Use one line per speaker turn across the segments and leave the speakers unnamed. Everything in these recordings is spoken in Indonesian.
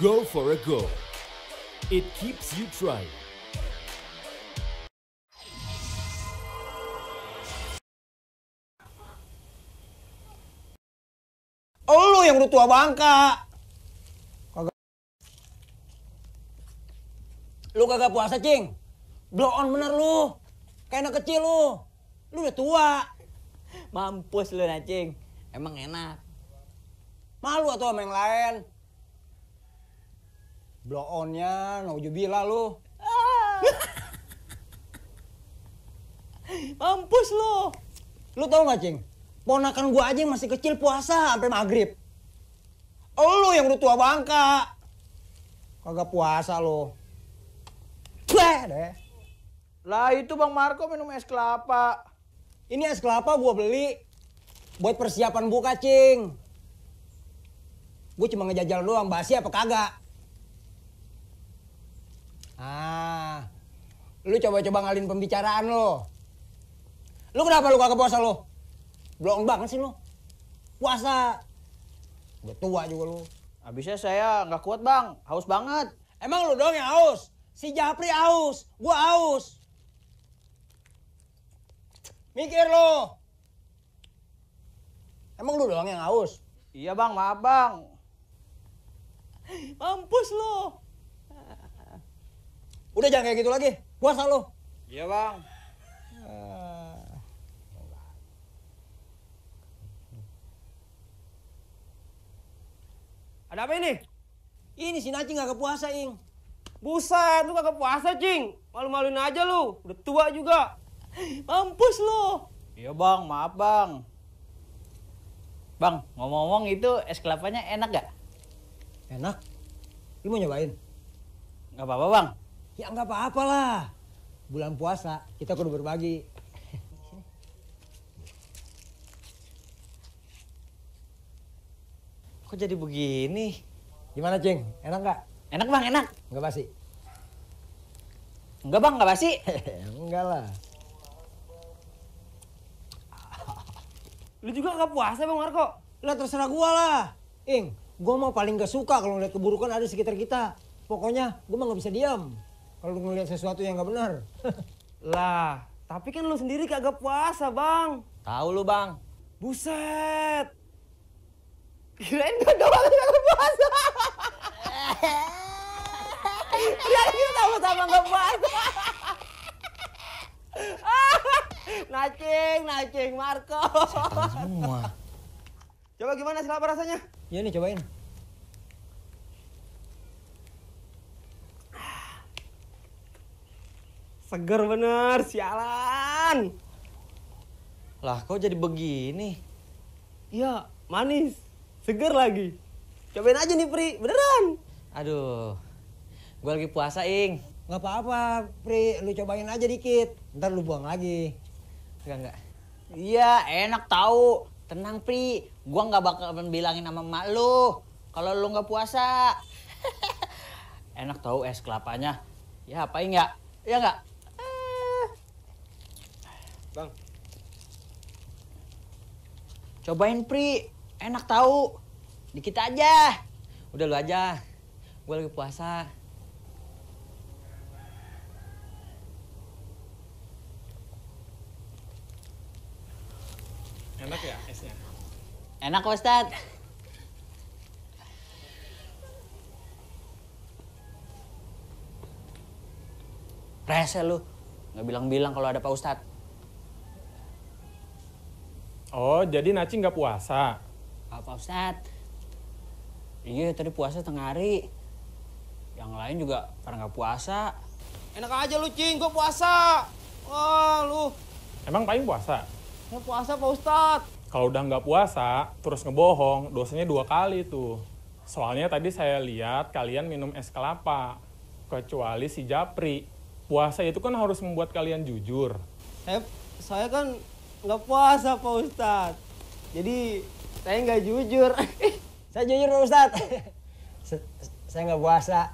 Go for a goal. It keeps you trying.
Oh, lu yang udah tua bangka. Lu kagak puasa, Cing. Blow on bener lu. Kayak anak kecil lu. Lu udah tua.
Mampus lu, Nacing. Emang enak.
Malu atau sama yang lain. Blow on-nya, naujubillah lu.
Mampus lu.
Lu tau gak, Cing? Ponakan gua aja yang masih kecil puasa sampai maghrib. Oh, lu yang udah tua bangka. Kagak puasa lu. Deh.
Lah itu Bang Marco minum es kelapa.
Ini es kelapa gua beli buat persiapan buka, Cing. Gue cuma ngejajal doang, basi apa kagak. Ah, lu coba-coba ngalihin pembicaraan lo. Lu kenapa lu kagak puasa lu? Blong banget sih lu. Puasa. Udah tua juga lu.
Habisnya saya nggak kuat Bang, haus banget.
Emang lu doang yang haus? Si Japri haus, gua haus. Mikir lu. Emang lu doang yang haus?
Iya Bang, maaf Bang.
Mampus lu.
Udah jangan kayak gitu lagi. Puasa lu.
Iya Bang.
Ada apa ini?
Ini si Nacing gak puasa, Ing.
Buset, lu kagak puasa, Cing. Malu-maluin aja lu. Udah tua juga.
Mampus lu.
Iya Bang, maaf Bang. Bang, ngomong-ngomong itu es kelapanya enak gak?
Enak. Lu mau nyobain?
Gak apa-apa Bang.
Ya nggak apa-apa lah. Bulan puasa, kita kudu berbagi.
Kok jadi begini?
Gimana, Cing? Enak nggak?
Enak Bang, enak.
Nggak basi?
Enggak Bang, nggak basi.
Enggak lah.
Lu juga kagak puasa, Bang Marco?
Lah terserah gua lah. Ing, gua mau paling gak suka kalau ngeliat keburukan ada di sekitar kita. Pokoknya gua mah nggak bisa diam kalau ngeliat sesuatu yang nggak benar.
Lah, tapi kan lu sendiri kagak puasa, Bang.
Tahu lu, Bang.
Buset. Kirain gua doang yang kagak puasa.
Kirain kita sama-sama nggak puasa. Nacing, Marco.
Semua.
Coba gimana selapa rasanya?
Ya nih cobain.
Seger bener, sialan.
Lah, kok jadi begini?
Iya, manis. Seger lagi. Cobain aja nih, Pri. Beneran.
Aduh. Gua lagi puasa, Ing.
Nggak apa-apa, Pri. Lu cobain aja dikit. Ntar lu buang lagi.
Enggak.
Iya, enak tahu.
Tenang, Pri. Gua nggak bakal bilangin sama emak lu kalau lu nggak puasa.
Enak tahu es kelapanya. Ya, apain nggak? Ya nggak?
Bang.
Cobain, Pri. Enak tahu. Dikit aja. Udah lu aja. Gua lagi puasa.
Enak ya esnya?
Enak, Ustad. Rese lu. Nggak bilang-bilang kalau ada Pak Ustad.
Oh, jadi Naci nggak puasa?
Pak Ustad. Iya, tadi puasa tengah hari. Yang lain juga pada nggak puasa.
Enak aja lu, Cing. Gua puasa. Wah, lu.
Emang paling puasa?
Nggak puasa, Pak Ustadz.
Kalau udah nggak puasa, terus ngebohong, dosanya 2 kali tuh. Soalnya tadi saya lihat kalian minum es kelapa. Kecuali si Japri. Puasa itu kan harus membuat kalian jujur.
Saya kan nggak puasa, Pak Ustadz. Jadi, saya nggak jujur.
Saya jujur, Pak Ustadz. Saya nggak puasa.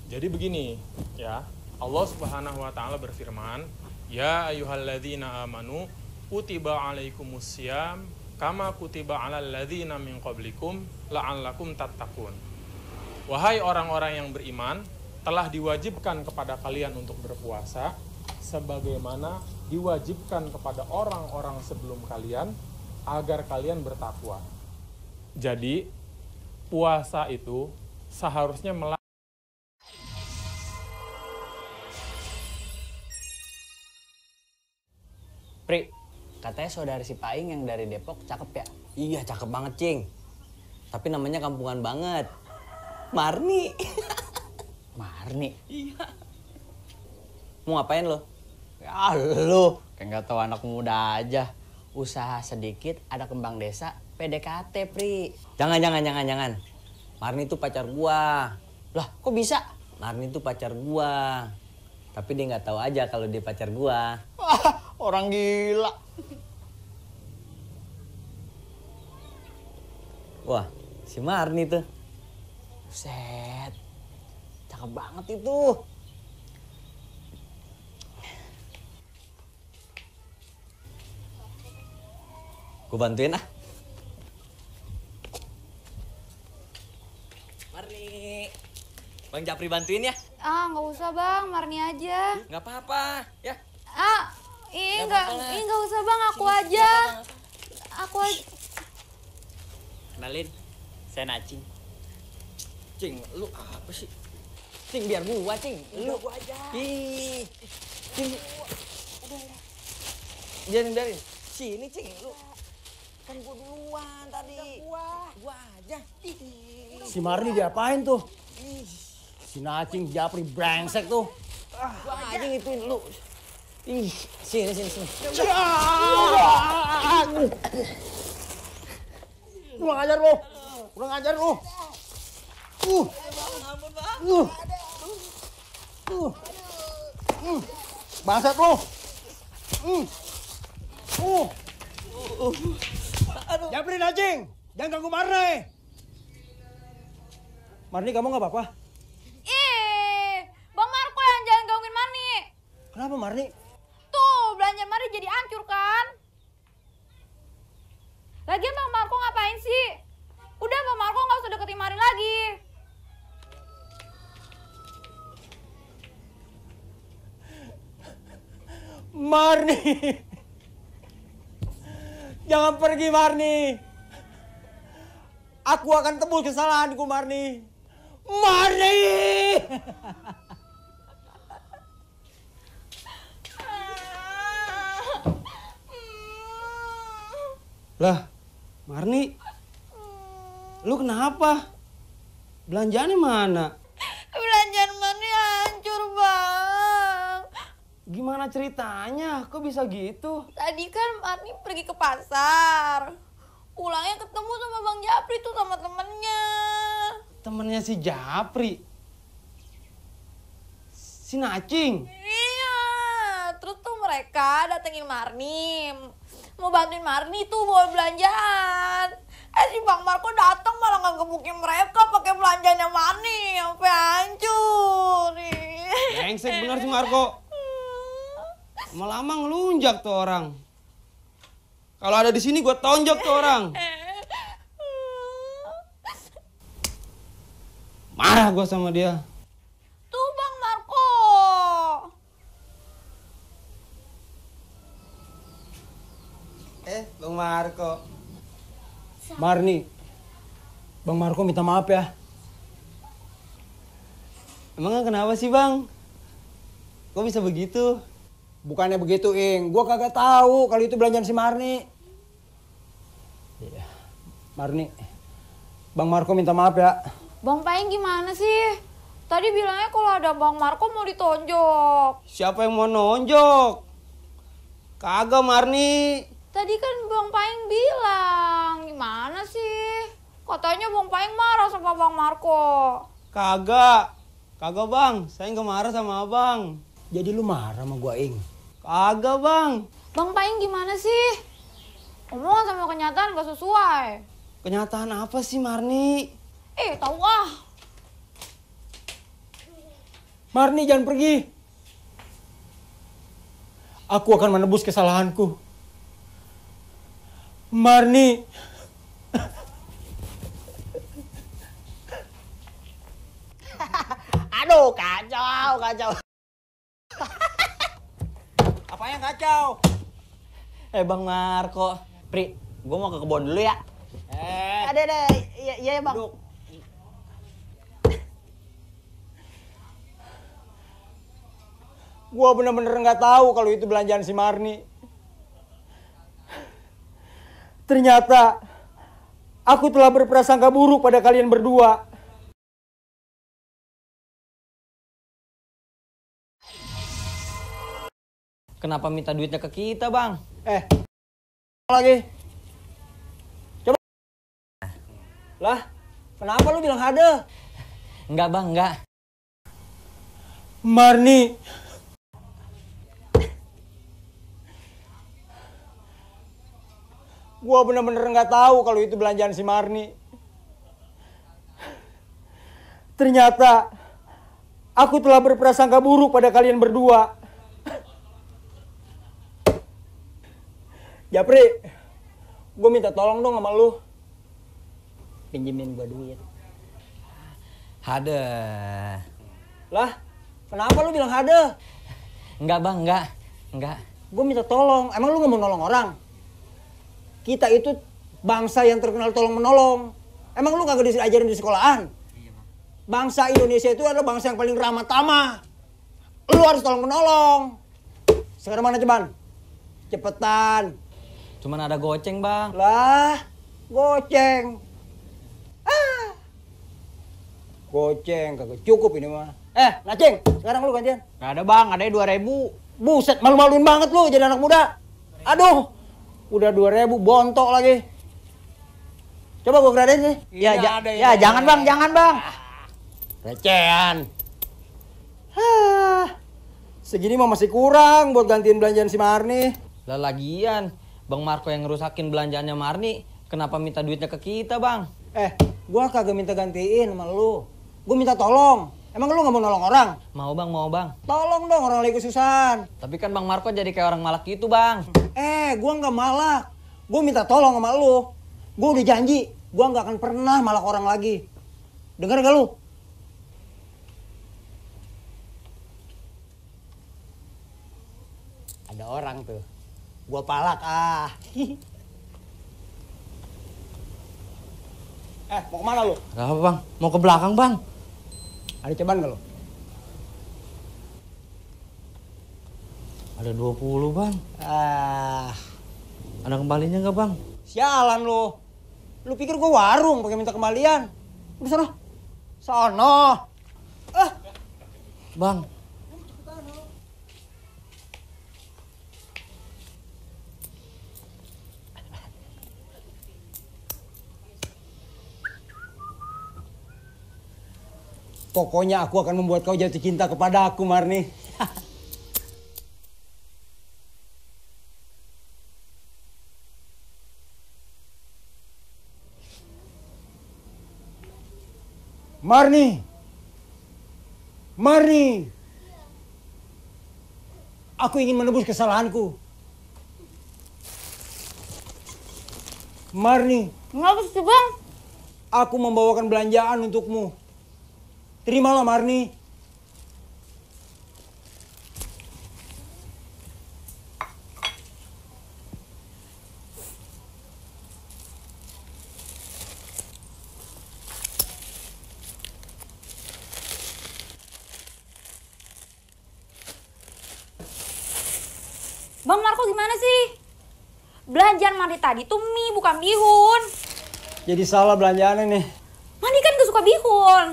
Jadi begini, ya. Allah Subhanahu wa taala berfirman, "Ya ayyuhalladzina amanu kutiba alaikumusiyam kama kutiba alal ladzina min qablikum la'allakum tattaqun." Wahai orang-orang yang beriman, telah diwajibkan kepada kalian untuk berpuasa, sebagaimana diwajibkan kepada orang-orang sebelum kalian, agar kalian bertakwa. Jadi, puasa itu seharusnya
Pri, katanya saudara si Paing yang dari Depok cakep ya?
Iya, cakep banget, Cing. Tapi namanya kampungan banget. Marni.
Marni.
Iya. Mau ngapain lo? Ya lo.
Kayak nggak tahu anak muda aja. Usaha sedikit ada kembang desa PDKT, Pri.
Jangan. Marni itu pacar gua.
Lah, kok bisa?
Marni itu pacar gua. Tapi dia nggak tahu aja kalau dia pacar gua.
Wah, orang gila.
Wah, si Marni tuh.
Buset. Cakep banget itu.
Gue bantuin ah. Marni. Bang Japri bantuin ya?
Ah, nggak usah bang, Marni aja.
Nggak apa-apa, ya.
Ah, nggak usah bang, aku aja. Aku aja.
Kenalin, saya Nacing.
Cing, lu apa sih?
Cing, biar gua, Cing. Lu
Gua aja.
Ih,
Cing. Biarin. Sini, Cing, lu. Kan gua duluan tadi. Gua aja. Si Marni diapain tuh? Si Nacing, Japri, brengsek tuh. Gua aja ngituin lu. Ih, sini. Kurang ajar lu. Bangsat lu. Japri, Nacing, jangan ganggu Marni. Marni, kamu nggak apa-apa?
Bang Marco yang jangan gangguin Marni.
Kenapa Marni?
Tuh, belanja Marni jadi hancur kan? Lagian Bang Marco ngapain sih? Udah Bang Marco nggak usah deketin Marni lagi.
Marni, jangan pergi Marni. Aku akan tebus kesalahanku Marni. Marni!
Lah, Marni, lu kenapa? Belanjaannya mana?
Belanjaan Marni hancur Bang.
Gimana ceritanya? Kok bisa gitu?
Tadi kan Marni pergi ke pasar. Pulangnya ketemu sama Bang Japri tuh sama temennya.
Temennya si Japri. Si Nacing.
Iya, terus tuh mereka datengin Marni. Mau bantuin Marni tuh bawa belanjaan. Si Bang Marco datang malah ngegebukin mereka pakai belanjaannya Marni sampai hancur.
Brengsek bener si Marco. Lama-lama ngelunjak tuh orang. Kalau ada di sini gue tonjok tuh orang. Marah gue sama dia.
Tuh Bang Marco.
Bang Marco.
Marni, Bang Marco minta maaf ya.
Emangnya kenapa sih Bang? Kok bisa begitu?
Bukannya begitu, Ing. Gua kagak tahu kalau itu belanjaan si Marni. Iya. Marni, Bang Marco minta maaf ya.
Bang Paing gimana sih? Tadi bilangnya kalau ada Bang Marco mau ditonjok.
Siapa yang mau nonjok? Kagak Marni.
Tadi kan Bang Paing bilang, gimana sih? Katanya Bang Paing marah sama Bang Marco.
Kagak Bang, saya nggak marah sama abang.
Jadi lu marah sama gua, Ing?
Kagak Bang.
Bang Paing gimana sih? Omongan sama kenyataan gak sesuai.
Kenyataan apa sih Marni?
Tahu ah.
Marni, jangan pergi. Aku akan menebus kesalahanku. Marni.
Aduh, kacau.
Apa yang kacau?
Bang Marco. Pri, gue mau ke kebun dulu ya.
Ada. Iya bang.
Duduk. Gua bener-bener nggak tahu kalau itu belanjaan si Marni. Ternyata aku telah berprasangka buruk pada kalian berdua.
Kenapa minta duitnya ke kita, Bang?
Lagi. Coba. Lah, kenapa lu bilang ada?
Enggak, Bang, enggak.
Marni. Gua bener-bener nggak tahu kalau itu belanjaan si Marni. Ternyata aku telah berprasangka buruk pada kalian berdua. Japri, gue minta tolong dong sama lu. Pinjemin gue duit.
Hade.
Lah, kenapa lu bilang ada?
Enggak, Bang, enggak.
Gue minta tolong. Emang lu gak mau nolong orang? Kita itu bangsa yang terkenal tolong menolong. Emang lu kagak diajarin di sekolahan? Bangsa Indonesia itu adalah bangsa yang paling ramah tamah. Lu harus tolong menolong. Sekarang mana Ceban? Cepetan.
Cuman ada goceng, Bang.
Lah, goceng. Goceng kagak cukup ini mah. Naceng, sekarang lu gantian.
Gak ada bang, adanya 2.000.
Buset, malu-maluin banget lu jadi anak muda. Aduh, udah 2.000 bontok lagi. Coba gua gradein sih.
Jangan bang.
Recehan. Segini mah masih kurang buat gantiin belanjaan si Marni.
Lah lagian, Bang Marco yang ngerusakin belanjaannya Marni, kenapa minta duitnya ke kita, Bang?
Gua kagak minta gantiin sama lu. Gua minta tolong. Emang lu gak mau nolong orang?
Mau, Bang.
Tolong dong, orang lagi kesusahan.
Tapi kan Bang Marco jadi kayak orang malak gitu, Bang.
Gua gak malak. Gua minta tolong sama lu. Gua udah janji, gua gak akan pernah malak orang lagi. Dengar gak lu? Ada orang tuh. Gua palak mau kemana lu?
Gak apa, Bang. Mau ke belakang, Bang.
Ada ceban gak lu?
Ada 20, Bang. Ada kembalinya nggak, Bang?
Sialan lu. Lu pikir gua warung pakai minta kembalian? Udah sana. Sono.
Bang.
Pokoknya aku akan membuat kau jatuh cinta kepada aku, Marni. Marni. Aku ingin menebus kesalahanku. Marni.
Kenapa sih bang?
Aku membawakan belanjaan untukmu. Terimalah, Marni.
Bang Marco gimana sih? Belanjaan Mandi tadi tuh mie bukan bihun.
Jadi salah belanjaannya nih.
Mandi kan gak suka bihun.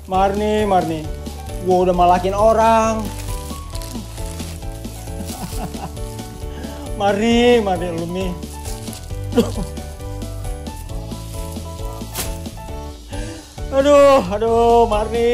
Marni. Gua udah malakin orang. Marni, lu nih. Aduh, Marni.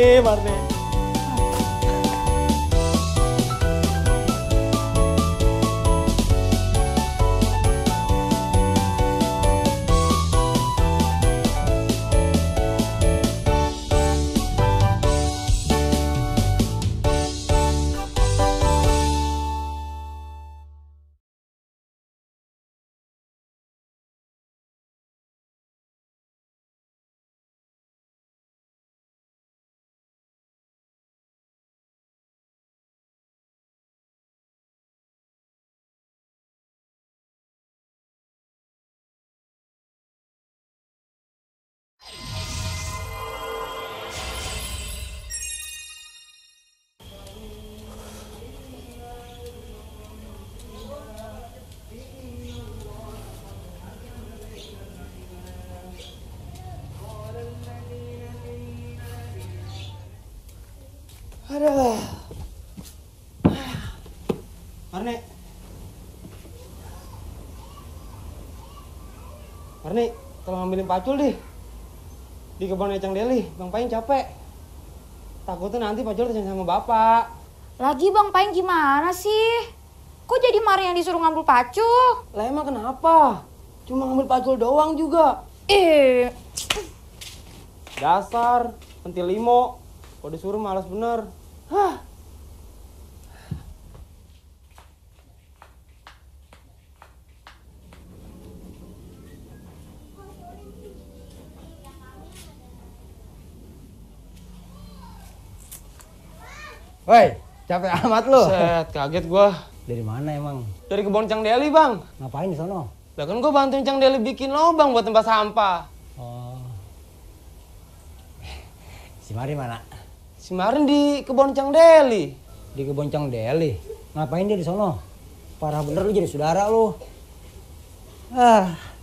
Aduh. Marni. Marni, tolong ambilin pacul di kebun Ecang Deli. Bang Paing capek. Takutnya nanti pacul terjadi sama bapak.
Lagi Bang Paing gimana sih? Kok jadi Mari yang disuruh ngambil pacul?
Lah emang kenapa? Cuma ngambil pacul doang juga. Dasar, pentil limo. Kalau disuruh malas bener. Hah.
Woi, capek amat lu.
Set, kaget gua.
Dari mana emang?
Dari kebun Cang Deli, Bang.
Ngapain di sono?
Lah kan gua bantuin Cang Deli bikin lubang buat tempat sampah.
Oh. Si Mari mana?
Si Marin di kebun Cang Deli.
Di kebun Cang Deli. Ngapain dia di sono? Parah bener lu jadi saudara lu. Ah.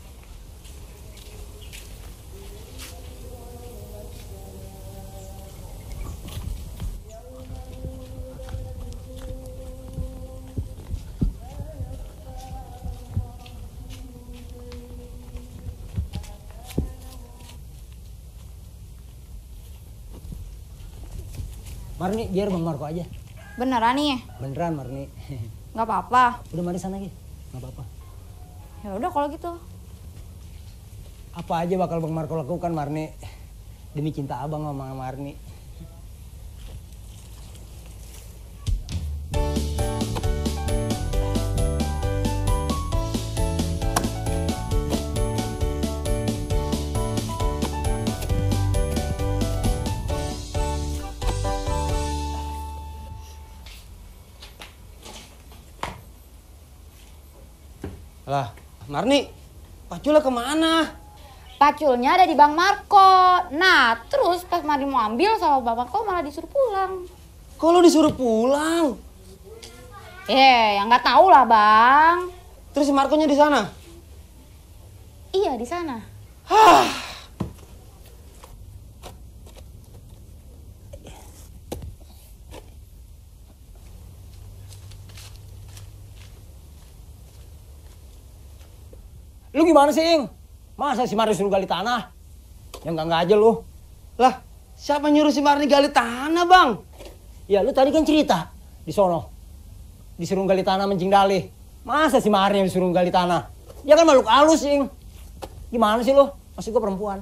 Marni, biar Bang Marco aja.
Beneran nih?
Beneran Marni.
Nggak apa-apa.
Udah Mari sana lagi. Nggak apa-apa.
Ya udah kalau gitu.
Apa aja bakal Bang Marco lakukan Marni. Demi cinta abang sama Marni.
Lah, Marni, paculnya kemana?
Paculnya ada di Bang Marco. Nah, terus pas Mari mau ambil sama Bang Marco malah disuruh pulang.
Kok lo disuruh pulang?
Ya nggak tahu lah Bang.
Terus si Marconya di sana?
Iya di sana.
Lu gimana sih, Ing? Masa si Mari suruh gali tanah? Yang enggak aja lu.
Lah, siapa nyuruh si Marni gali tanah, Bang?
Ya lu tadi kan cerita di sono. Disuruh gali tanah Mencing Dali. Masa si Mari yang disuruh gali tanah? Dia kan makhluk halus, Ing. Gimana sih lu? Maksud gua perempuan.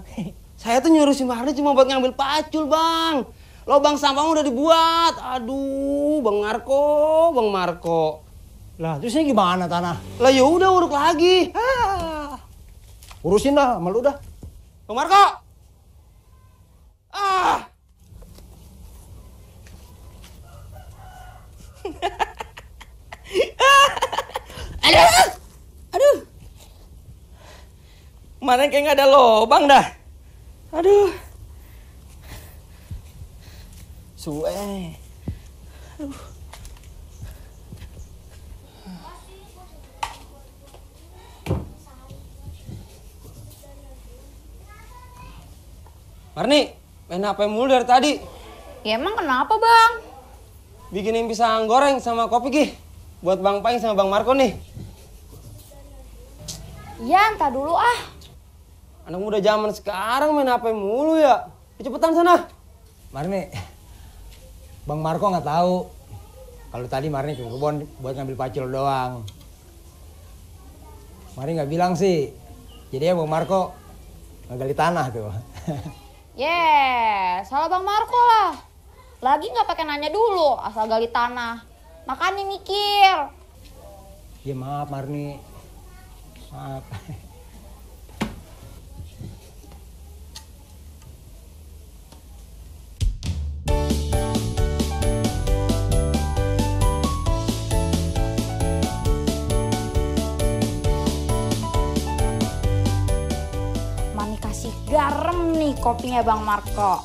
Saya tuh nyuruh si Marni cuma buat ngambil pacul, Bang. Lobang sampah udah dibuat. Aduh, Bang Marco.
Lah, terusnya gimana tanah?
Lah ya udah uruk lagi.
Urusin dah sama lu dah.
Bang Marco.
Aduh. Kemarin kayak nggak ada lobang dah. Aduh. Suwe.
Marni, main HP mulu dari tadi.
Ya emang kenapa Bang?
Bikinin pisang goreng sama kopi, Ki. Buat Bang Paing sama Bang Marco nih.
Ya entar dulu ah.
Anak muda zaman sekarang main HP mulu ya. Cepetan sana.
Marni, Bang Marco nggak tahu kalau tadi Marni ke kebun buat ngambil pacul doang. Marni nggak bilang sih. Jadi ya Bang Marco ngegali tanah tuh.
Salah Bang Marco lah. Lagi nggak pakai nanya dulu, asal gali tanah. Makanya mikir.
Ya maaf Marni. Maaf.
Mami kasih garam nih kopinya Bang Marco.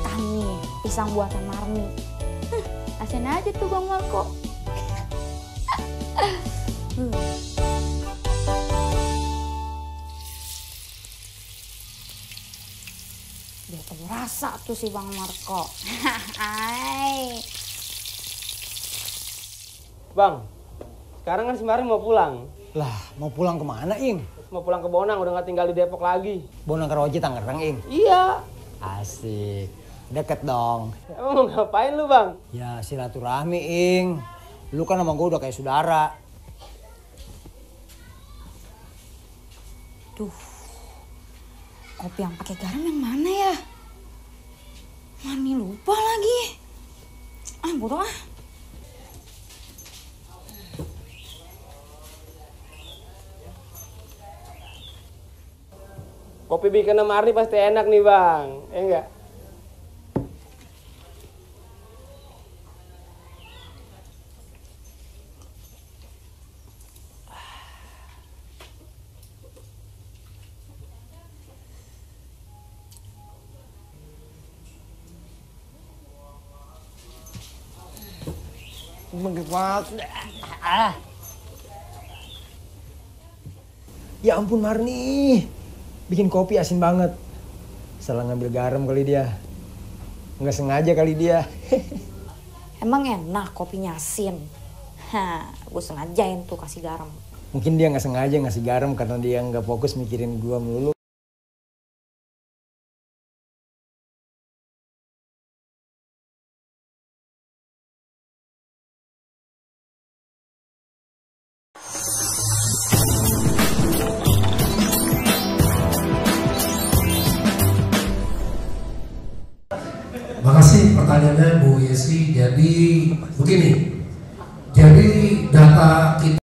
Kami pisang buatan Marni. Asin aja tuh Bang Marco. Dia tahu rasa tuh si Bang Marco. Hai.
Bang, sekarang kan si Mari mau pulang.
Lah, mau pulang kemana, Ing?
Mau pulang ke Bonang, udah nggak tinggal di Depok lagi.
Bonang Karawaci Tangerang, Ing?
Iya.
Asik. Deket dong.
Emang mau ngapain lu, Bang?
Ya, silaturahmi, Ing. Lu kan sama gue udah kayak saudara.
Duh. Kopi yang pakai garam yang mana ya? Mami lupa lagi. Ah, bodoh ah.
Kopi bikin Marni pasti enak nih, Bang. Ya enggak?
Ya ampun Marni, bikin kopi asin banget. Salah ngambil garam kali dia. Nggak sengaja kali dia.
Emang enak kopinya asin? Hah, gue sengajain tuh kasih garam.
Mungkin dia nggak sengaja ngasih garam karena dia nggak fokus mikirin gua melulu.
Makasih pertanyaannya Bu Yesi. Jadi begini, jadi data kita